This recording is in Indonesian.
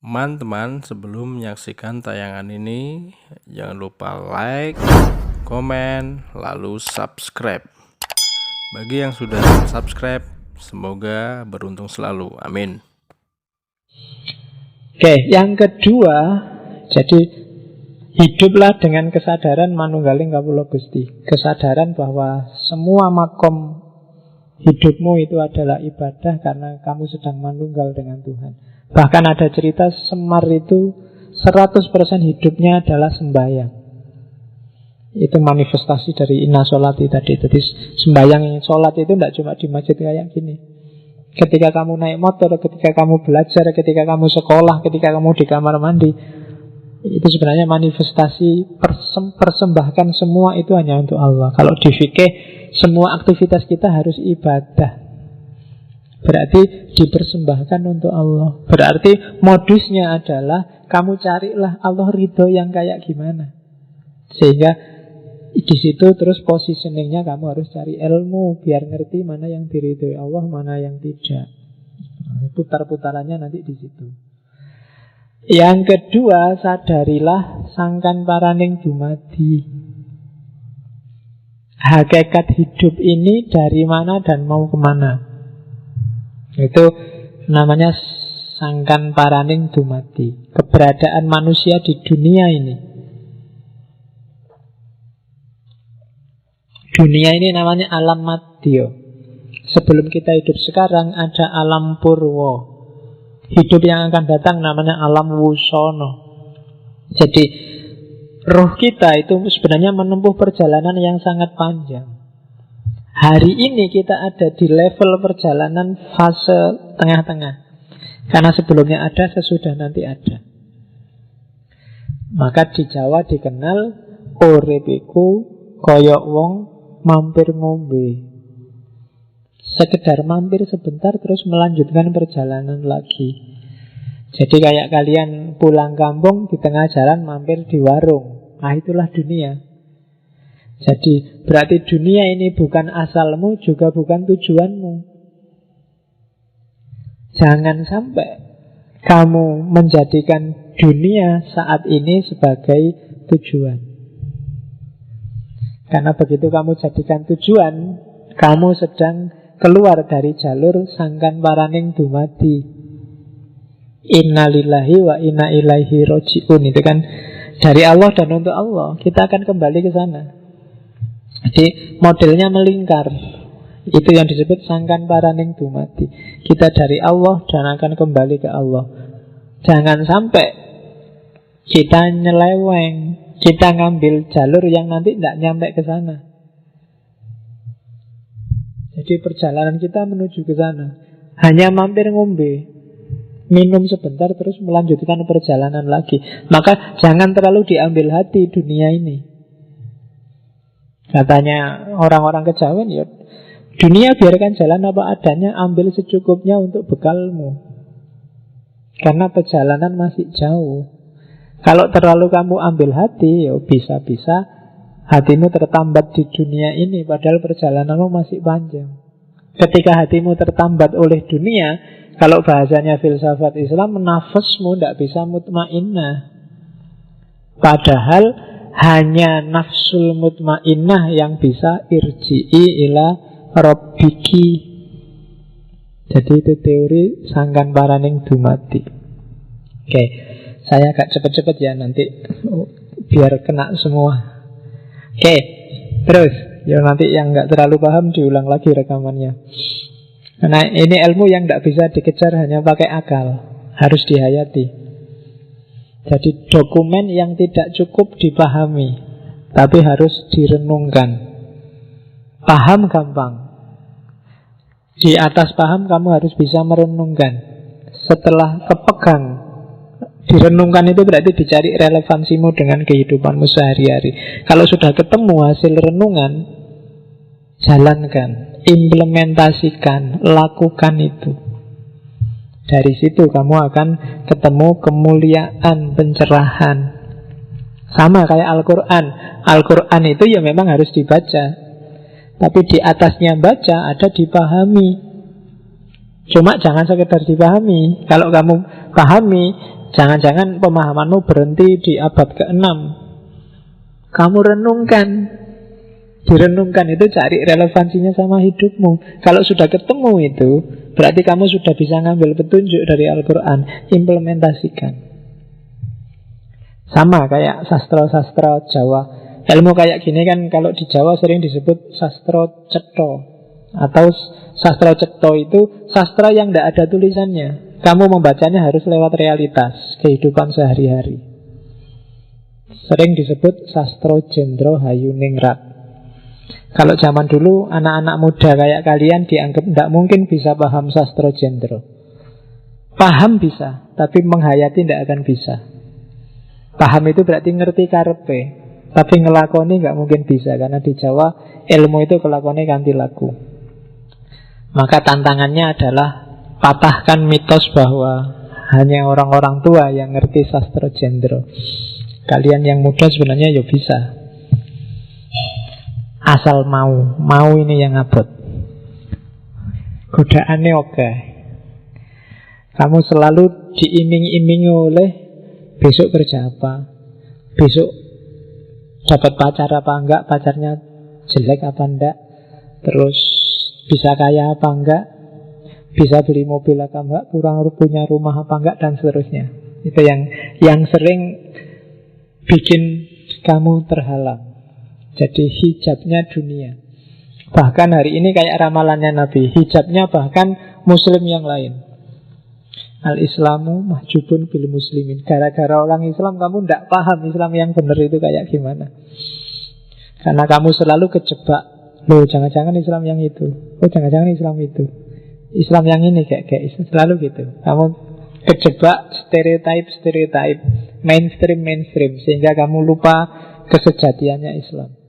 Teman-teman, sebelum menyaksikan tayangan ini, jangan lupa like, komen, lalu subscribe. Bagi yang sudah subscribe, semoga beruntung selalu. Amin. Oke, yang kedua, jadi hiduplah dengan kesadaran manunggaling kawula Gusti. Kesadaran bahwa semua makom hidupmu itu adalah ibadah karena kamu sedang manunggal dengan Tuhan. Bahkan ada cerita Semar itu 100% hidupnya adalah sembahyang. Itu manifestasi dari inna sholati tadi. Jadi sembahyang sholat itu tidak cuma di masjid kayak gini. Ketika kamu naik motor, ketika kamu belajar, ketika kamu sekolah, ketika kamu di kamar mandi, itu sebenarnya manifestasi persembahkan semua itu hanya untuk Allah. Kalau di fikih, semua aktivitas kita harus ibadah. Berarti dipersembahkan untuk Allah. Berarti modusnya adalah kamu carilah Allah ridho yang kayak gimana. Sehingga di situ terus positioningnya kamu harus cari ilmu biar ngerti mana yang diridhoi Allah, mana yang tidak. Putar-putarannya nanti di situ. Yang kedua, sadarilah sangkan paraning dumadi. Hakikat hidup ini dari mana dan mau kemana. Itu namanya sangkan paraning dumadi. Keberadaan manusia di dunia ini. Dunia ini namanya alam madya. Sebelum kita hidup sekarang ada alam purwa. Hidup yang akan datang namanya alam wusono. Jadi roh kita itu sebenarnya menempuh perjalanan yang sangat panjang. Hari ini kita ada di level perjalanan fase tengah-tengah. Karena sebelumnya ada, sesudah nanti ada. Maka di Jawa dikenal urip iku koyok wong mampir ngombe. Sekedar mampir sebentar terus melanjutkan perjalanan lagi. Jadi kayak kalian pulang kampung di tengah jalan mampir di warung. Nah itulah dunia. Jadi berarti dunia ini bukan asalmu juga bukan tujuanmu. Jangan sampai kamu menjadikan dunia saat ini sebagai tujuan. Karena begitu kamu jadikan tujuan, kamu sedang keluar dari jalur sangkan paraning dumadi. Innalillahi wa inna ilaihi roji'un. Itu kan dari Allah dan untuk Allah. Kita akan kembali ke sana. Jadi modelnya melingkar. Itu yang disebut sangkan paraning dumadi. Kita dari Allah dan akan kembali ke Allah. Jangan sampai kita nyeleweng, kita ngambil jalur yang nanti tidak nyampe ke sana. Jadi perjalanan kita menuju ke sana hanya mampir ngombe, minum sebentar terus melanjutkan perjalanan lagi. Maka jangan terlalu diambil hati dunia ini. Katanya orang-orang kejawen, ya dunia biarkan jalan apa adanya, ambil secukupnya untuk bekalmu. Karena perjalanan masih jauh. Kalau terlalu kamu ambil hati, ya bisa-bisa hatimu tertambat di dunia ini, padahal perjalananmu masih panjang. Ketika hatimu tertambat oleh dunia, kalau bahasanya filsafat Islam, nafasmu tidak bisa mutmainnah. Padahal hanya nafsul mutmainnah yang bisa irji'i ila rabbiki. Jadi itu teori sangkan paraning dumadi. Oke, saya agak cepet-cepet ya nanti biar kena semua. Oke, terus ya nanti yang nggak terlalu paham diulang lagi rekamannya. Karena ini ilmu yang nggak bisa dikejar hanya pakai akal, harus dihayati. Jadi dokumen yang tidak cukup dipahami, tapi harus direnungkan. Paham gampang. Di atas paham kamu harus bisa merenungkan. Setelah kepegang, direnungkan itu berarti dicari relevansimu dengan kehidupanmu sehari-hari. Kalau sudah ketemu hasil renungan, jalankan, implementasikan, lakukan itu. Dari situ kamu akan ketemu kemuliaan, pencerahan. Sama kayak Al-Quran. Al-Quran itu ya memang harus dibaca, tapi di atasnya baca ada dipahami. Cuma jangan sekedar dipahami. Kalau kamu pahami, Jangan-jangan pemahamanmu berhenti di abad ke-6. Kamu renungkan. Direnungkan itu cari relevansinya sama hidupmu. Kalau sudah ketemu itu, berarti kamu sudah bisa ngambil petunjuk dari Al-Quran. Implementasikan. Sama kayak sastra-sastra Jawa. Ilmu kayak gini kan kalau di Jawa sering disebut sastra cetha. Atau sastra cetha itu sastra yang tidak ada tulisannya. Kamu membacanya harus lewat realitas kehidupan sehari-hari. Sering disebut sastra Jendra Hayuningrat. Kalau zaman dulu anak-anak muda kayak kalian dianggap tidak mungkin bisa paham sastra Jendra. Paham bisa, tapi menghayati tidak akan bisa. Paham itu berarti ngerti karepe, tapi ngelakoni nggak mungkin bisa. Karena di Jawa ilmu itu kelakoni kanthi laku. Maka tantangannya adalah patahkan mitos bahwa hanya orang-orang tua yang ngerti sastra Jendra. Kalian yang muda sebenarnya ya bisa, asal mau ini yang abot. Godaannya oke. Kamu selalu diiming-imingi oleh besok kerja apa, besok dapat pacar apa enggak, pacarnya jelek apa enggak, terus bisa kaya apa enggak, bisa beli mobil apa enggak, kurang punya rumah apa enggak, dan seterusnya. Itu yang sering bikin kamu terhalang. Jadi hijabnya dunia. Bahkan hari ini kayak ramalannya Nabi, hijabnya bahkan muslim yang lain. Al-Islamu mahjubun bil muslimin. Gara-gara orang Islam kamu tidak paham Islam yang benar itu kayak gimana. Karena kamu selalu kejebak. Loh, jangan-jangan Islam yang itu. Oh, jangan-jangan Islam itu. Islam yang ini kayak selalu gitu. Kamu kejebak stereotype, mainstream, sehingga kamu lupa kesejatiannya Islam.